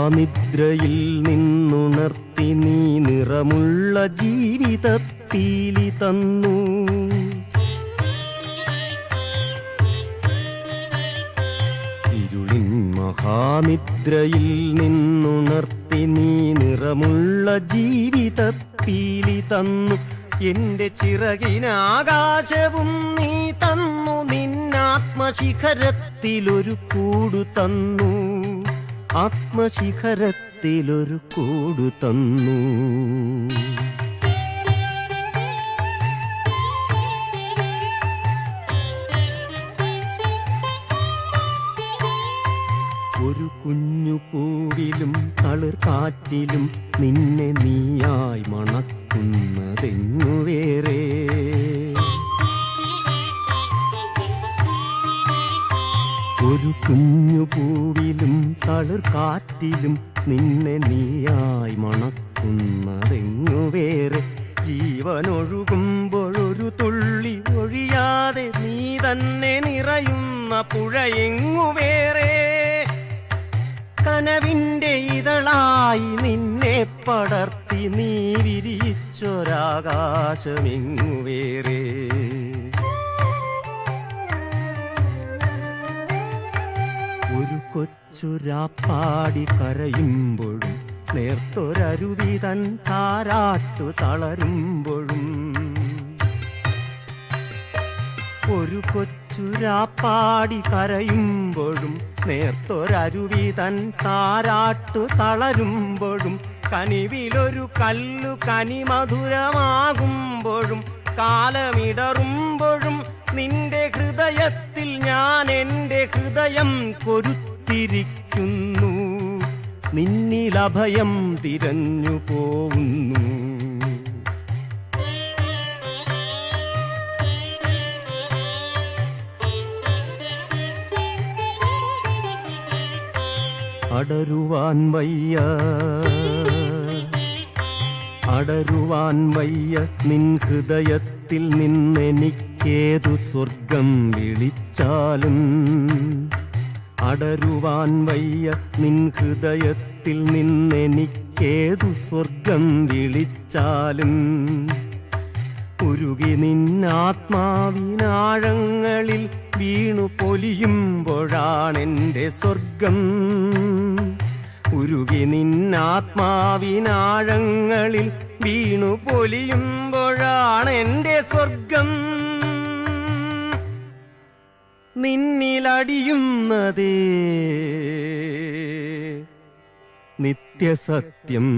മഹാനിദ്രയിൽ നിന്നുണർത്തി നീ നിറമുള്ള ജീവിതത്തീലി തന്നു. ഇരുളിൻ മഹാനിദ്രയിൽ നിന്നുണർത്തി നീ നിറമുള്ള ജീവിതത്തീലി തന്നു. എന്റെ ചിറകിനാകാശവും നീ തന്നു. നിന്നാത്മശിഖരത്തിലൊരു കൂടു തന്നു. ആത്മശിഖരത്തിലൊരു കൂടു തന്നു. ഒരു കുഞ്ഞു പൂവിലും തളിർ കാറ്റിലും നിന്നെ നീയായി മണക്കുന്നതെങ്ങു വേറെ. ഒരു കുഞ്ഞു പൂവിലും തളിർ കാറ്റിലും നിന്നെ നീയായി മണക്കുന്നതെങ്ങു വേറെ. ജീവനൊഴുകുമ്പോഴൊരു തുള്ളി ഒഴിയാതെ നീ തന്നെ നിറയുന്ന പുഴയെങ്ങു വേറെ. കനവിന്റെ ഇതളായി നിന്നെ പടർത്തി നീ വിരിച്ചൊരാകാശമെങ്ങു വേറെ. ഒരു കൊച്ചുരാപ്പാടി കരയുമ്പോഴും നേർത്തൊരരുവി തൻ താരാട്ടു തളരുമ്പോഴും. ഒരു കൊച്ചുരാപ്പാടി കരയുമ്പോഴും നേർത്തൊരരുവി തൻ താരാട്ടു തളരുമ്പോഴും. കനിവിലൊരു കല്ലു കനിമധുരമാകുമ്പോഴും കാലമിടറുമ്പോഴും നിന്റെ ഹൃദയത്തിൽ ഞാൻ എന്റെ ഹൃദയം കൊരുത്തിരിക്കുന്നു. നിന്നിലഭയം തിരഞ്ഞു പോവുന്നു. അടരുവാൻ വയ്യ, അടരുവാൻ വയ്യ നിൻ ഹൃദയത്തിൽ നിന്നെനിക്കേതു സ്വർഗം വിളിച്ചാലും. അടരുവാൻ വയ്യ നിൻ ഹൃദയത്തിൽ നിന്നെനിക്കേതു സ്വർഗം വിളിച്ചാലും. ഉരുകി നിന്നാത്മാവിനാഴങ്ങളിൽ വീണു പൊലിയുമ്പോഴാണെന്റെ സ്വർഗം. ഉരുകി നിന്നാത്മാവിനാഴങ്ങളിൽ വീണു പൊലിയുമ്പോഴാണെന്റെ സ്വർഗം. നിന്നിലടിയുന്നതേ നിത്യസത്യം.